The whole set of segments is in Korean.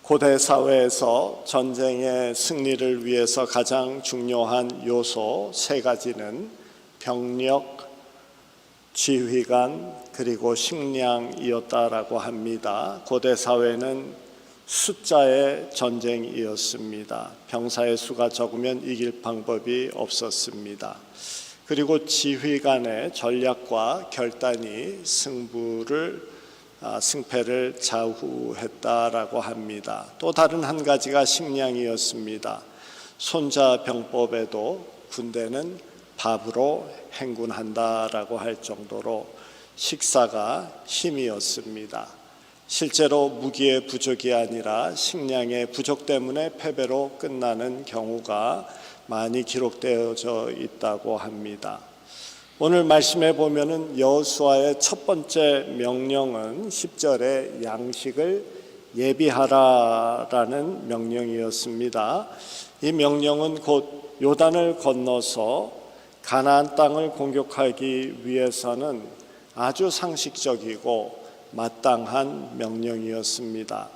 고대 사회에서 전쟁의 승리를 위해서 가장 중요한 요소 세 가지는 병력, 지휘관, 그리고 식량이었다라고 합니다. 고대 사회는 숫자의 전쟁이었습니다. 병사의 수가 적으면 이길 방법이 없었습니다. 그리고 지휘관의 전략과 결단이 승패를 좌우했다라고 합니다. 또 다른 한 가지가 식량이었습니다. 손자병법에도 군대는 밥으로 행군한다라고 할 정도로 식사가 힘이었습니다. 실제로 무기의 부족이 아니라 식량의 부족 때문에 패배로 끝나는 경우가 많이 기록되어져 있다고 합니다. 오늘 말씀에 보면은 여호수아의 첫 번째 명령은 10절에 양식을 예비하라라는 명령이었습니다. 이 명령은 곧 요단을 건너서 가나안 땅을 공격하기 위해서는 아주 상식적이고 마땅한 명령이었습니다.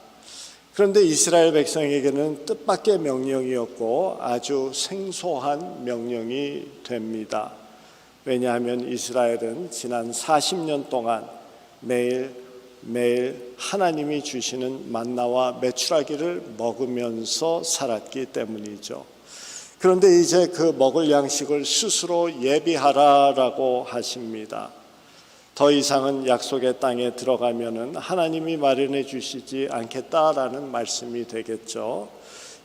그런데 이스라엘 백성에게는 뜻밖의 명령이었고 아주 생소한 명령이 됩니다. 왜냐하면 이스라엘은 지난 40년 동안 매일 하나님이 주시는 만나와 메추라기를 먹으면서 살았기 때문이죠. 그런데 이제 그 먹을 양식을 스스로 예비하라라고 하십니다. 더 이상은 약속의 땅에 들어가면은 하나님이 마련해 주시지 않겠다라는 말씀이 되겠죠.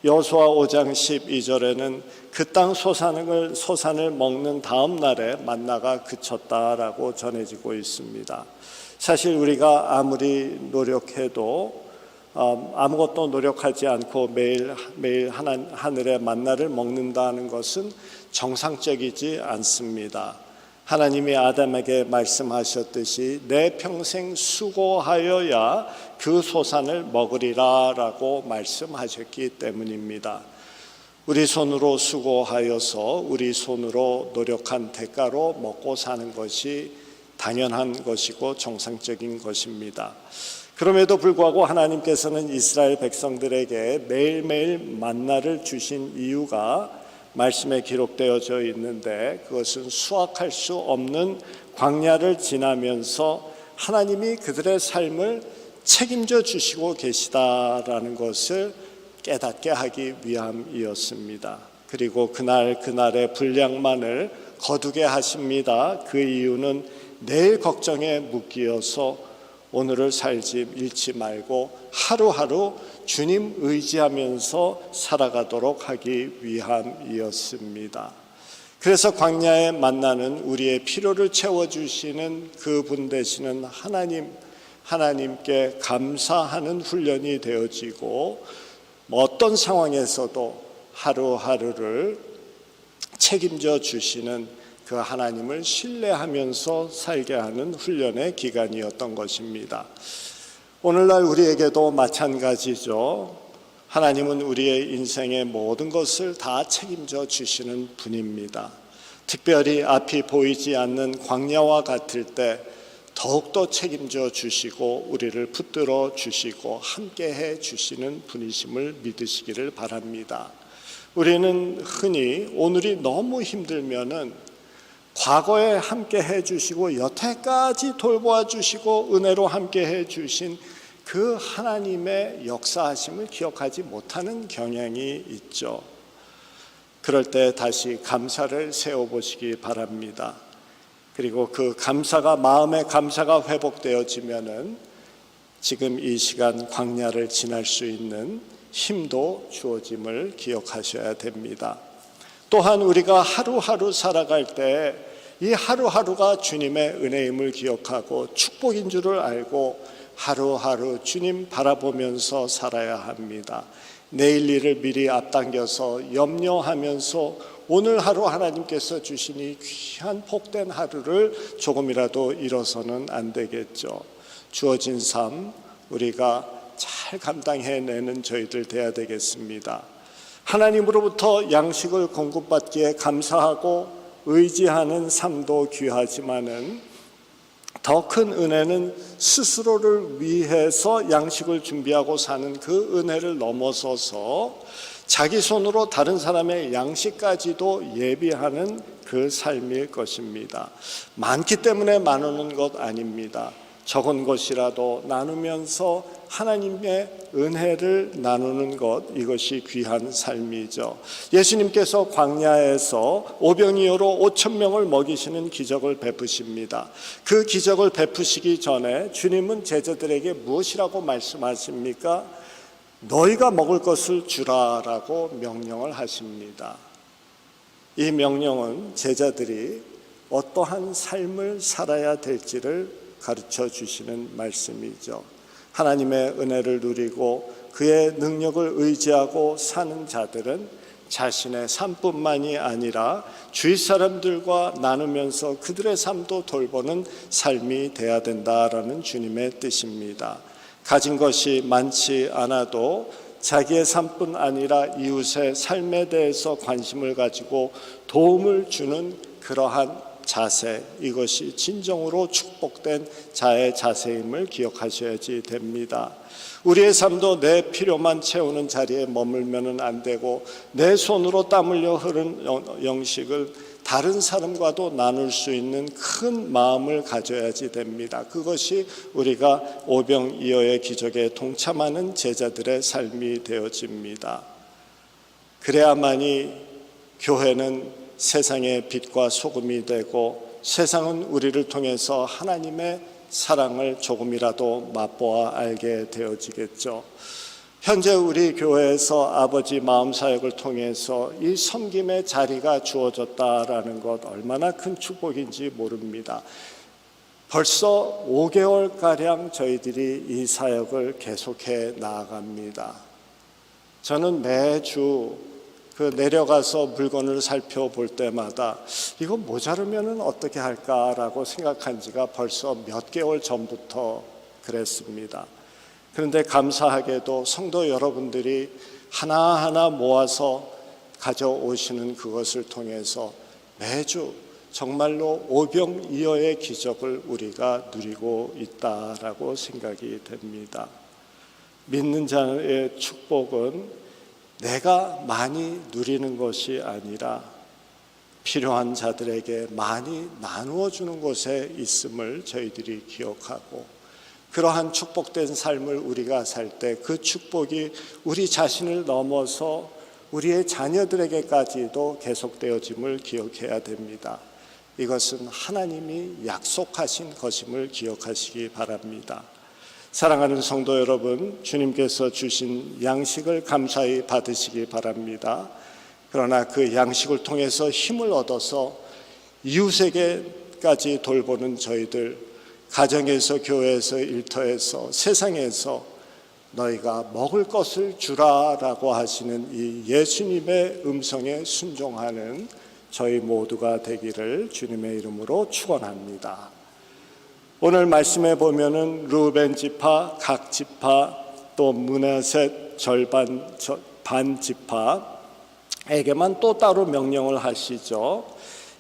여호수아 5장 12절에는 그 땅 소산을 먹는 다음 날에 만나가 그쳤다라고 전해지고 있습니다. 사실 우리가 아무리 노력해도 아무것도 노력하지 않고 매일 하늘의 만나를 먹는다는 것은 정상적이지 않습니다. 하나님이 아담에게 말씀하셨듯이 내 평생 수고하여야 그 소산을 먹으리라 라고 말씀하셨기 때문입니다. 우리 손으로 수고하여서 우리 손으로 노력한 대가로 먹고 사는 것이 당연한 것이고 정상적인 것입니다. 그럼에도 불구하고 하나님께서는 이스라엘 백성들에게 매일매일 만나를 주신 이유가 말씀에 기록되어져 있는데 그것은 수확할 수 없는 광야를 지나면서 하나님이 그들의 삶을 책임져 주시고 계시다라는 것을 깨닫게 하기 위함이었습니다. 그리고 그날의 분량만을 거두게 하십니다. 그 이유는 내일 걱정에 묶여서 오늘을 살지 잃지 말고 하루하루 주님 의지하면서 살아가도록 하기 위함이었습니다. 그래서 광야의 만나는 우리의 필요를 채워주시는 그분 되시는 하나님께 감사하는 훈련이 되어지고 어떤 상황에서도 하루하루를 책임져 주시는 그 하나님을 신뢰하면서 살게 하는 훈련의 기간이었던 것입니다. 오늘날 우리에게도 마찬가지죠. 하나님은 우리의 인생의 모든 것을 다 책임져 주시는 분입니다. 특별히 앞이 보이지 않는 광야와 같을 때 더욱더 책임져 주시고 우리를 붙들어 주시고 함께해 주시는 분이심을 믿으시기를 바랍니다. 우리는 흔히 오늘이 너무 힘들면은 과거에 함께 해주시고 여태까지 돌보아 주시고 은혜로 함께 해주신 그 하나님의 역사하심을 기억하지 못하는 경향이 있죠. 그럴 때 다시 감사를 세워보시기 바랍니다. 그리고 그 마음의 감사가 회복되어지면은 지금 이 시간 광야를 지날 수 있는 힘도 주어짐을 기억하셔야 됩니다. 또한 우리가 하루하루 살아갈 때 이 하루하루가 주님의 은혜임을 기억하고 축복인 줄을 알고 하루하루 주님 바라보면서 살아야 합니다. 내일 일을 미리 앞당겨서 염려하면서 오늘 하루 하나님께서 주신 이 귀한 복된 하루를 조금이라도 잃어서는 안 되겠죠. 주어진 삶 우리가 잘 감당해내는 저희들 돼야 되겠습니다. 하나님으로부터 양식을 공급받기에 감사하고 의지하는 삶도 귀하지만은 더 큰 은혜는 스스로를 위해서 양식을 준비하고 사는 그 은혜를 넘어서서 자기 손으로 다른 사람의 양식까지도 예비하는 그 삶일 것입니다. 많기 때문에 나누는 것 아닙니다. 적은 것이라도 나누면서 하나님의 은혜를 나누는 것, 이것이 귀한 삶이죠. 예수님께서 광야에서 오병이어로 5,000명을 먹이시는 기적을 베푸십니다. 그 기적을 베푸시기 전에 주님은 제자들에게 무엇이라고 말씀하십니까? 너희가 먹을 것을 주라라고 명령을 하십니다. 이 명령은 제자들이 어떠한 삶을 살아야 될지를 가르쳐 주시는 말씀이죠. 하나님의 은혜를 누리고 그의 능력을 의지하고 사는 자들은 자신의 삶뿐만이 아니라 주위 사람들과 나누면서 그들의 삶도 돌보는 삶이 돼야 된다라는 주님의 뜻입니다. 가진 것이 많지 않아도 자기의 삶뿐 아니라 이웃의 삶에 대해서 관심을 가지고 도움을 주는 그러한 자세, 이것이 진정으로 축복된 자의 자세임을 기억하셔야지 됩니다. 우리의 삶도 내 필요만 채우는 자리에 머물면 안 되고 내 손으로 땀 흘려 흐른 양식을 다른 사람과도 나눌 수 있는 큰 마음을 가져야지 됩니다. 그것이 우리가 오병이어의 기적에 동참하는 제자들의 삶이 되어집니다. 그래야만이 교회는 세상의 빛과 소금이 되고 세상은 우리를 통해서 하나님의 사랑을 조금이라도 맛보아 알게 되어지겠죠. 현재 우리 교회에서 아버지 마음 사역을 통해서 이 섬김의 자리가 주어졌다라는 것 얼마나 큰 축복인지 모릅니다. 벌써 5개월가량 저희들이 이 사역을 계속해 나아갑니다. 저는 매주 내려가서 물건을 살펴볼 때마다 이거 모자르면 어떻게 할까라고 생각한 지가 벌써 몇 개월 전부터 그랬습니다. 그런데 감사하게도 성도 여러분들이 하나하나 모아서 가져오시는 그것을 통해서 매주 정말로 오병이어의 기적을 우리가 누리고 있다라고 생각이 됩니다. 믿는 자의 축복은 내가 많이 누리는 것이 아니라 필요한 자들에게 많이 나누어 주는 곳에 있음을 저희들이 기억하고 그러한 축복된 삶을 우리가 살 때 그 축복이 우리 자신을 넘어서 우리의 자녀들에게까지도 계속되어짐을 기억해야 됩니다. 이것은 하나님이 약속하신 것임을 기억하시기 바랍니다. 사랑하는 성도 여러분, 주님께서 주신 양식을 감사히 받으시기 바랍니다. 그러나 그 양식을 통해서 힘을 얻어서 이웃에게까지 돌보는 저희들, 가정에서, 교회에서, 일터에서, 세상에서 너희가 먹을 것을 주라라고 하시는 이 예수님의 음성에 순종하는 저희 모두가 되기를 주님의 이름으로 축원합니다. 오늘 말씀에 보면은 루벤 지파, 각 지파, 또 므낫셋 반 지파에게만 또 따로 명령을 하시죠.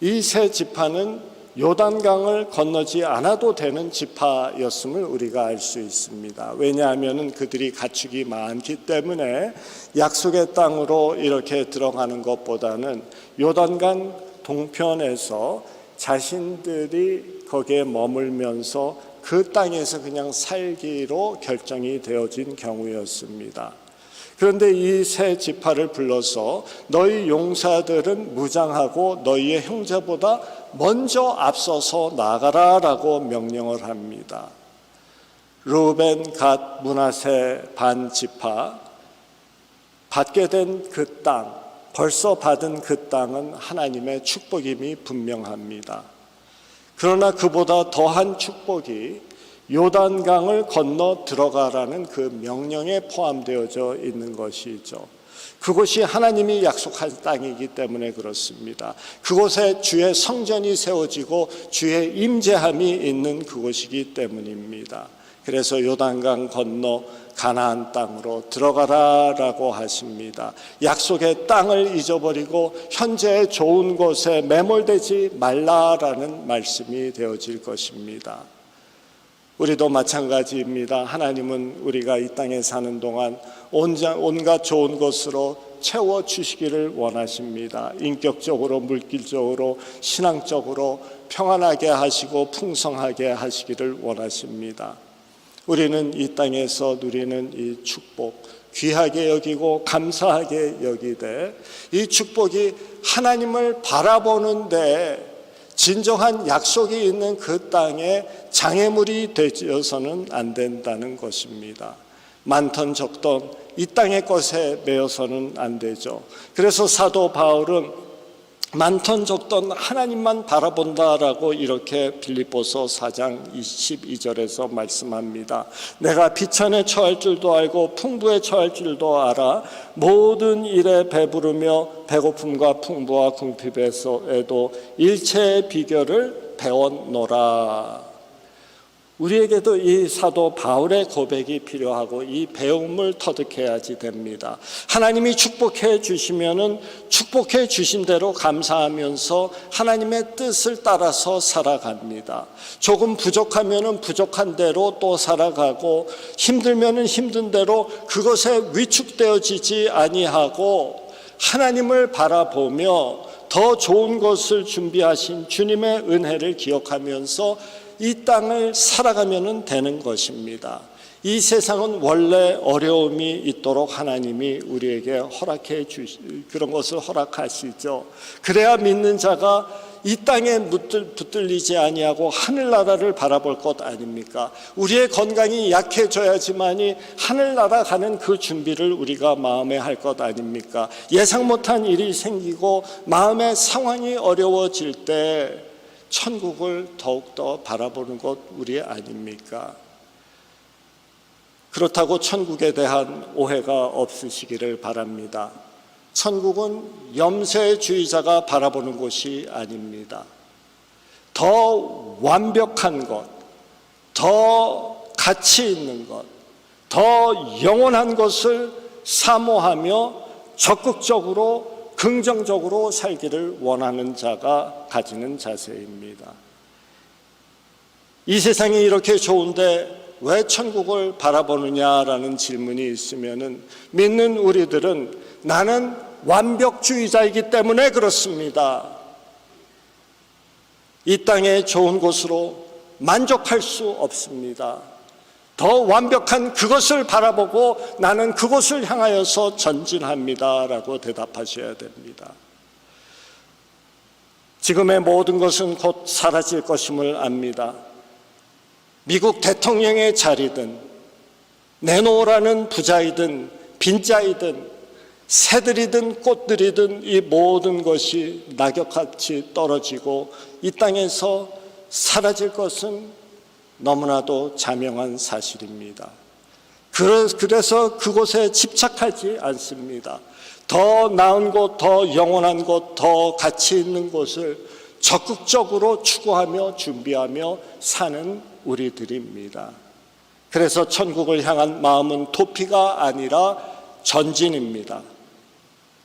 이 세 지파는 요단강을 건너지 않아도 되는 지파였음을 우리가 알 수 있습니다. 왜냐하면 그들이 가축이 많기 때문에 약속의 땅으로 이렇게 들어가는 것보다는 요단강 동편에서 자신들이 거기에 머물면서 그 땅에서 그냥 살기로 결정이 되어진 경우였습니다. 그런데 이 세 지파를 불러서 너희 용사들은 무장하고 너희의 형제보다 먼저 앞서서 나가라라고 명령을 합니다. 루벤, 갓, 므낫세 반 지파 받게 된 그 땅, 벌써 받은 그 땅은 하나님의 축복임이 분명합니다. 그러나 그보다 더한 축복이 요단강을 건너 들어가라는 그 명령에 포함되어져 있는 것이죠. 그곳이 하나님이 약속한 땅이기 때문에 그렇습니다. 그곳에 주의 성전이 세워지고 주의 임재함이 있는 그곳이기 때문입니다. 그래서 요단강 건너 가나안 땅으로 들어가라라고 하십니다. 약속의 땅을 잊어버리고 현재의 좋은 곳에 매몰되지 말라라는 말씀이 되어질 것입니다. 우리도 마찬가지입니다. 하나님은 우리가 이 땅에 사는 동안 온갖 좋은 것으로 채워주시기를 원하십니다. 인격적으로, 물질적으로, 신앙적으로 평안하게 하시고 풍성하게 하시기를 원하십니다. 우리는 이 땅에서 누리는 이 축복, 귀하게 여기고 감사하게 여기되 이 축복이 하나님을 바라보는데 진정한 약속이 있는 그 땅에 장애물이 되어서는 안 된다는 것입니다. 많던 적던 이 땅의 것에 매여서는 안 되죠. 그래서 사도 바울은 많던 적던 하나님만 바라본다라고 이렇게 빌립보서 4장 22절에서 말씀합니다. 내가 비천에 처할 줄도 알고 풍부에 처할 줄도 알아 모든 일에 배부르며 배고픔과 풍부와 궁핍에서에도 일체의 비결을 배웠노라. 우리에게도 이 사도 바울의 고백이 필요하고 이 배움을 터득해야지 됩니다. 하나님이 축복해 주시면은 축복해 주신 대로 감사하면서 하나님의 뜻을 따라서 살아갑니다. 조금 부족하면은 부족한 대로 또 살아가고 힘들면은 힘든 대로 그것에 위축되어지지 아니하고 하나님을 바라보며 더 좋은 것을 준비하신 주님의 은혜를 기억하면서 이 땅을 살아가면 되는 것입니다. 이 세상은 원래 어려움이 있도록 하나님이 우리에게 그런 것을 허락하시죠. 그래야 믿는 자가 이 땅에 붙들리지 아니하고 하늘나라를 바라볼 것 아닙니까? 우리의 건강이 약해져야지만이 하늘나라 가는 그 준비를 우리가 마음에 할 것 아닙니까? 예상 못한 일이 생기고 마음의 상황이 어려워질 때 천국을 더욱더 바라보는 것 우리 아닙니까? 그렇다고 천국에 대한 오해가 없으시기를 바랍니다. 천국은 염세주의자가 바라보는 곳이 아닙니다. 더 완벽한 것, 더 가치 있는 것, 더 영원한 것을 사모하며 적극적으로 긍정적으로 살기를 원하는 자가 가지는 자세입니다. 이 세상이 이렇게 좋은데 왜 천국을 바라보느냐라는 질문이 있으면은 믿는 우리들은 나는 완벽주의자이기 때문에 그렇습니다. 이 땅의 좋은 곳으로 만족할 수 없습니다. 더 완벽한 그것을 바라보고 나는 그곳을 향하여서 전진합니다라고 대답하셔야 됩니다. 지금의 모든 것은 곧 사라질 것임을 압니다. 미국 대통령의 자리든 내놓으라는 부자이든 빈자이든 새들이든 꽃들이든 이 모든 것이 낙엽같이 떨어지고 이 땅에서 사라질 것은 너무나도 자명한 사실입니다. 그래서 그곳에 집착하지 않습니다. 더 나은 곳, 더 영원한 곳, 더 가치 있는 곳을 적극적으로 추구하며 준비하며 사는 우리들입니다. 그래서 천국을 향한 마음은 도피가 아니라 전진입니다.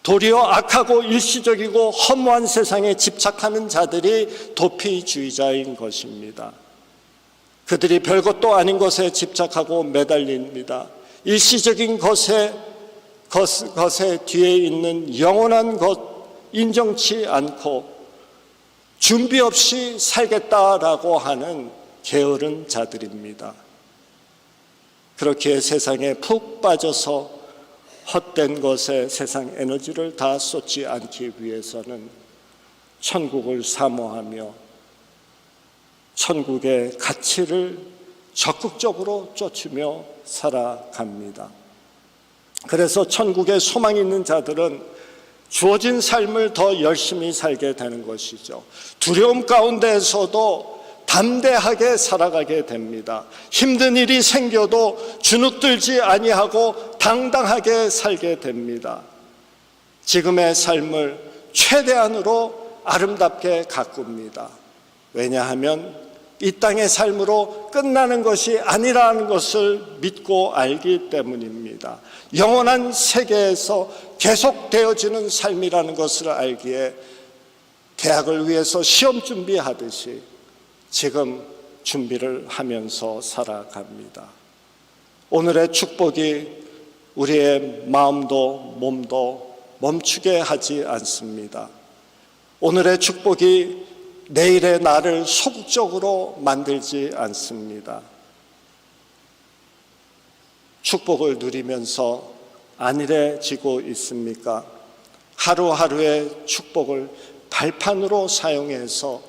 도리어 악하고 일시적이고 허무한 세상에 집착하는 자들이 도피주의자인 것입니다. 그들이 별것도 아닌 것에 집착하고 매달립니다. 일시적인 것에 뒤에 있는 영원한 것 인정치 않고 준비 없이 살겠다라고 하는 게으른 자들입니다. 그렇게 세상에 푹 빠져서 헛된 것에 세상 에너지를 다 쏟지 않기 위해서는 천국을 사모하며 천국의 가치를 적극적으로 쫓으며 살아갑니다. 그래서 천국에 소망이 있는 자들은 주어진 삶을 더 열심히 살게 되는 것이죠. 두려움 가운데에서도 담대하게 살아가게 됩니다. 힘든 일이 생겨도 주눅들지 아니하고 당당하게 살게 됩니다. 지금의 삶을 최대한으로 아름답게 가꿉니다. 왜냐하면 이 땅의 삶으로 끝나는 것이 아니라는 것을 믿고 알기 때문입니다. 영원한 세계에서 계속되어지는 삶이라는 것을 알기에 대학을 위해서 시험 준비하듯이 지금 준비를 하면서 살아갑니다. 오늘의 축복이 우리의 마음도 몸도 멈추게 하지 않습니다. 오늘의 축복이 내일의 나를 소극적으로 만들지 않습니다. 축복을 누리면서 안일해지고 있습니까? 하루하루의 축복을 발판으로 사용해서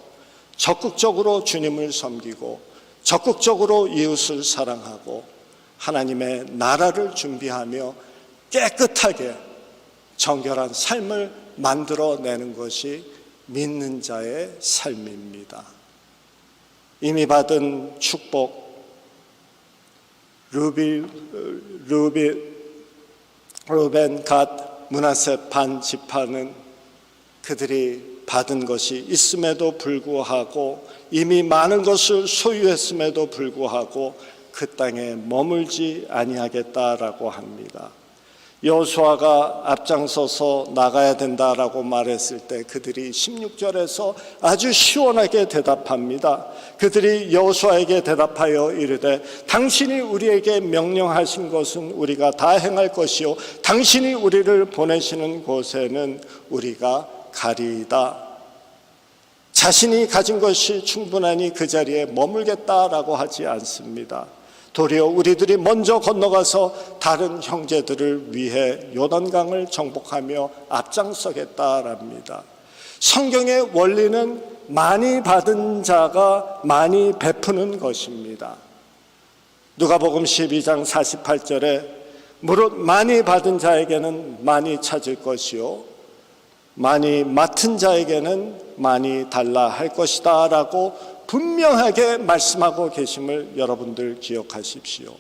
적극적으로 주님을 섬기고 적극적으로 이웃을 사랑하고 하나님의 나라를 준비하며 깨끗하게 정결한 삶을 만들어내는 것이 믿는 자의 삶입니다. 이미 받은 축복, 루벤, 갓, 므낫세 반 지파는 그들이 받은 것이 있음에도 불구하고 이미 많은 것을 소유했음에도 불구하고 그 땅에 머물지 아니하겠다라고 합니다. 여호수아가 앞장서서 나가야 된다라고 말했을 때 그들이 16절에서 아주 시원하게 대답합니다. 그들이 여호수아에게 대답하여 이르되 당신이 우리에게 명령하신 것은 우리가 다 행할 것이요 당신이 우리를 보내시는 곳에는 우리가 가리이다. 자신이 가진 것이 충분하니 그 자리에 머물겠다라고 하지 않습니다. 도리어 우리들이 먼저 건너가서 다른 형제들을 위해 요단강을 정복하며 앞장서겠다랍니다. 성경의 원리는 많이 받은 자가 많이 베푸는 것입니다. 누가복음 12장 48절에 무릇 많이 받은 자에게는 많이 찾을 것이요 많이 맡은 자에게는 많이 달라 할 것이다 라고 분명하게 말씀하고 계심을 여러분들 기억하십시오.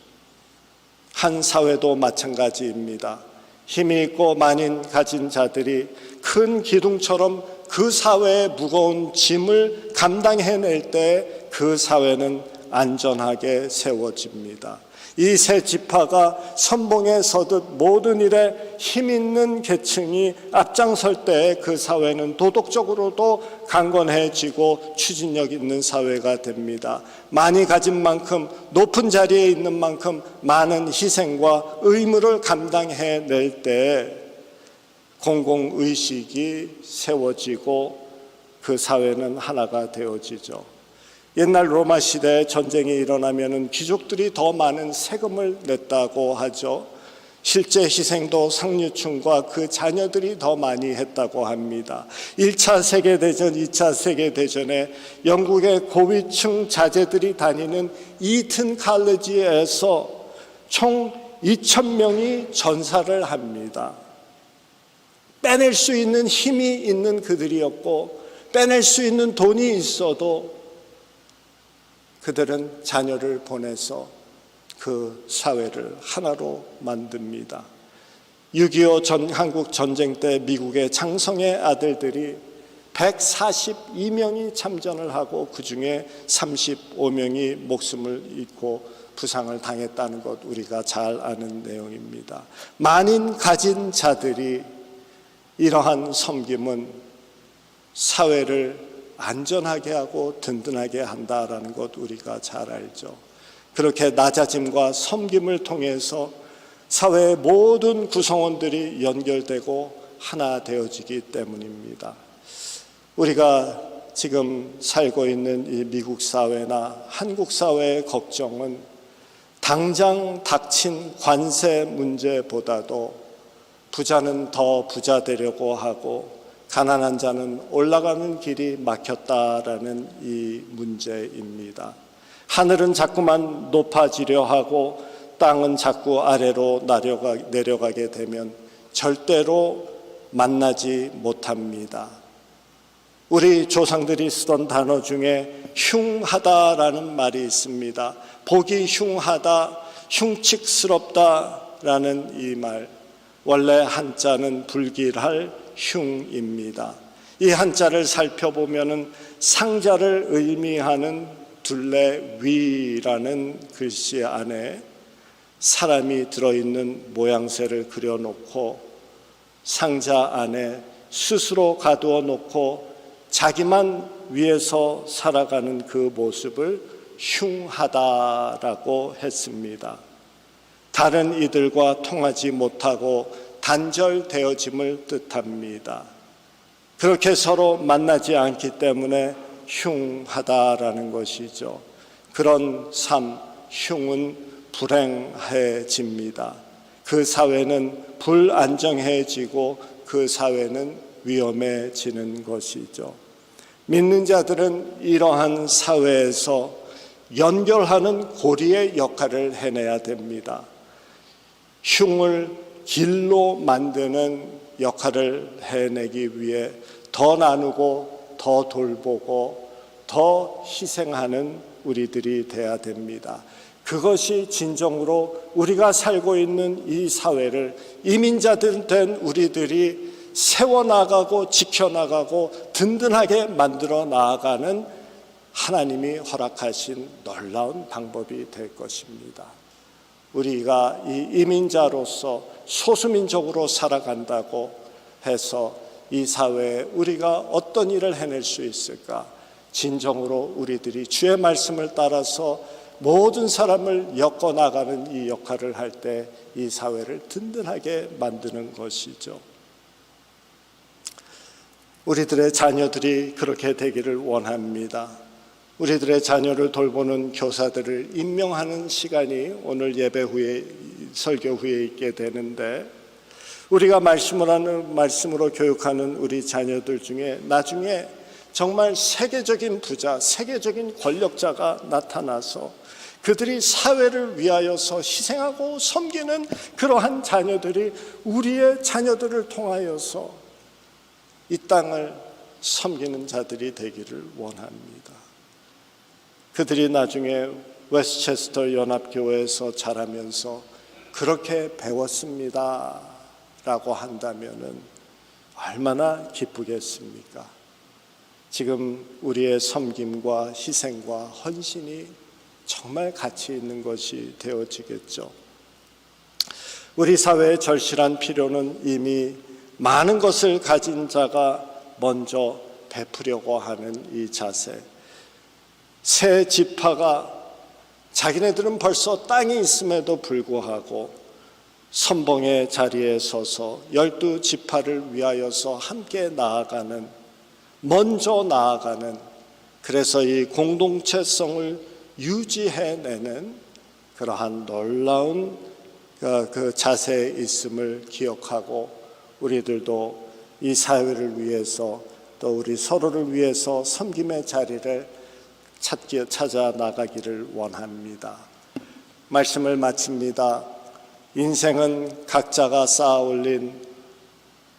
한 사회도 마찬가지입니다. 힘이 있고 많이 가진 자들이 큰 기둥처럼 그 사회의 무거운 짐을 감당해낼 때 그 사회는 안전하게 세워집니다. 이 세 지파가 선봉에 서듯 모든 일에 힘 있는 계층이 앞장설 때 그 사회는 도덕적으로도 강건해지고 추진력 있는 사회가 됩니다. 많이 가진 만큼 높은 자리에 있는 만큼 많은 희생과 의무를 감당해낼 때 공공의식이 세워지고 그 사회는 하나가 되어지죠. 옛날 로마 시대에 전쟁이 일어나면 귀족들이 더 많은 세금을 냈다고 하죠. 실제 희생도 상류층과 그 자녀들이 더 많이 했다고 합니다. 1차 세계대전, 2차 세계대전에 영국의 고위층 자제들이 다니는 이튼 칼리지에서 총 2,000명이 전사를 합니다. 빼낼 수 있는 힘이 있는 그들이었고 빼낼 수 있는 돈이 있어도 그들은 자녀를 보내서 그 사회를 하나로 만듭니다. 6.25 한국 전쟁 때 미국의 장성의 아들들이 142명이 참전을 하고 그 중에 35명이 목숨을 잃고 부상을 당했다는 것 우리가 잘 아는 내용입니다. 많은 가진 자들이 이러한 섬김은 사회를 안전하게 하고 든든하게 한다라는 것 우리가 잘 알죠. 그렇게 낮아짐과 섬김을 통해서 사회의 모든 구성원들이 연결되고 하나 되어지기 때문입니다. 우리가 지금 살고 있는 이 미국 사회나 한국 사회의 걱정은 당장 닥친 관세 문제보다도 부자는 더 부자 되려고 하고 가난한 자는 올라가는 길이 막혔다라는 이 문제입니다. 하늘은 자꾸만 높아지려 하고 땅은 자꾸 아래로 내려가게 되면 절대로 만나지 못합니다. 우리 조상들이 쓰던 단어 중에 흉하다라는 말이 있습니다. 보기 흉하다, 흉측스럽다라는 이 말, 원래 한자는 불길할 흉입니다. 이 한자를 살펴보면 상자를 의미하는 둘레 위라는 글씨 안에 사람이 들어있는 모양새를 그려놓고 상자 안에 스스로 가두어 놓고 자기만 위에서 살아가는 그 모습을 흉하다라고 했습니다. 다른 이들과 통하지 못하고 단절되어짐을 뜻합니다. 그렇게 서로 만나지 않기 때문에 흉하다라는 것이죠. 그런 삶, 흉은 불행해집니다. 그 사회는 불안정해지고 그 사회는 위험해지는 것이죠. 믿는 자들은 이러한 사회에서 연결하는 고리의 역할을 해내야 됩니다. 흉을 길로 만드는 역할을 해내기 위해 더 나누고 더 돌보고 더 희생하는 우리들이 돼야 됩니다. 그것이 진정으로 우리가 살고 있는 이 사회를 이민자들 된 우리들이 세워나가고 지켜나가고 든든하게 만들어 나아가는 하나님이 허락하신 놀라운 방법이 될 것입니다. 우리가 이 이민자로서 소수민족으로 살아간다고 해서 이 사회에 우리가 어떤 일을 해낼 수 있을까? 진정으로 우리들이 주의 말씀을 따라서 모든 사람을 엮어나가는 이 역할을 할 때 이 사회를 든든하게 만드는 것이죠. 우리들의 자녀들이 그렇게 되기를 원합니다. 우리들의 자녀를 돌보는 교사들을 임명하는 시간이 오늘 예배 후에 설교 후에 있게 되는데, 우리가 말씀으로 교육하는 우리 자녀들 중에 나중에 정말 세계적인 부자, 세계적인 권력자가 나타나서 그들이 사회를 위하여서 희생하고 섬기는 그러한 자녀들이 우리의 자녀들을 통하여서 이 땅을 섬기는 자들이 되기를 원합니다. 그들이 나중에 웨스체스터 연합교회에서 자라면서 그렇게 배웠습니다 라고 한다면은 얼마나 기쁘겠습니까? 지금 우리의 섬김과 희생과 헌신이 정말 가치 있는 것이 되어지겠죠. 우리 사회의 절실한 필요는 이미 많은 것을 가진 자가 먼저 베푸려고 하는 이 자세. 세 지파가 자기네들은 벌써 땅이 있음에도 불구하고 선봉의 자리에 서서 12지파를 위하여서 함께 나아가는, 먼저 나아가는, 그래서 이 공동체성을 유지해내는 그러한 놀라운 그 자세에 있음을 기억하고 우리들도 이 사회를 위해서 또 우리 서로를 위해서 섬김의 자리를 찾아 나가기를 원합니다. 말씀을 마칩니다. 인생은 각자가 쌓아 올린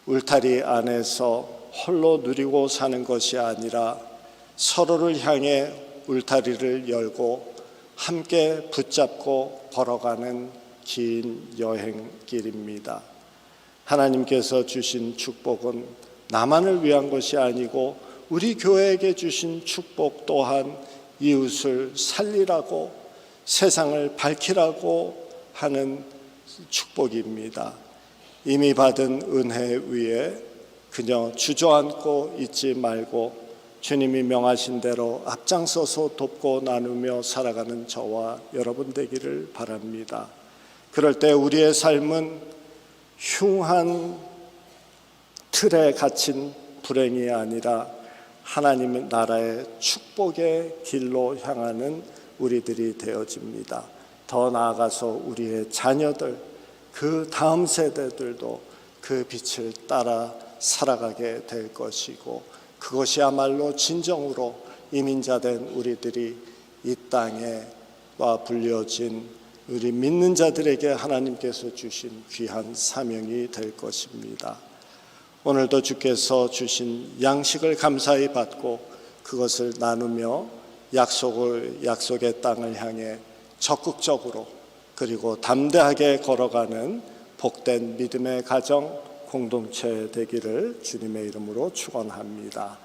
울타리 안에서 홀로 누리고 사는 것이 아니라 서로를 향해 울타리를 열고 함께 붙잡고 걸어가는 긴 여행길입니다. 하나님께서 주신 축복은 나만을 위한 것이 아니고 우리 교회에게 주신 축복 또한 이웃을 살리라고, 세상을 밝히라고 하는 축복입니다. 이미 받은 은혜 위에 그저 주저앉고 있지 말고 주님이 명하신 대로 앞장서서 돕고 나누며 살아가는 저와 여러분 되기를 바랍니다. 그럴 때 우리의 삶은 흉한 틀에 갇힌 불행이 아니라 하나님의 나라의 축복의 길로 향하는 우리들이 되어집니다. 더 나아가서 우리의 자녀들, 그 다음 세대들도 그 빛을 따라 살아가게 될 것이고, 그것이야말로 진정으로 이민자 된 우리들이 이 땅에 와 불려진 우리 믿는 자들에게 하나님께서 주신 귀한 사명이 될 것입니다. 오늘도 주께서 주신 양식을 감사히 받고 그것을 나누며 약속의 땅을 향해 적극적으로 그리고 담대하게 걸어가는 복된 믿음의 가정 공동체 되기를 주님의 이름으로 축원합니다.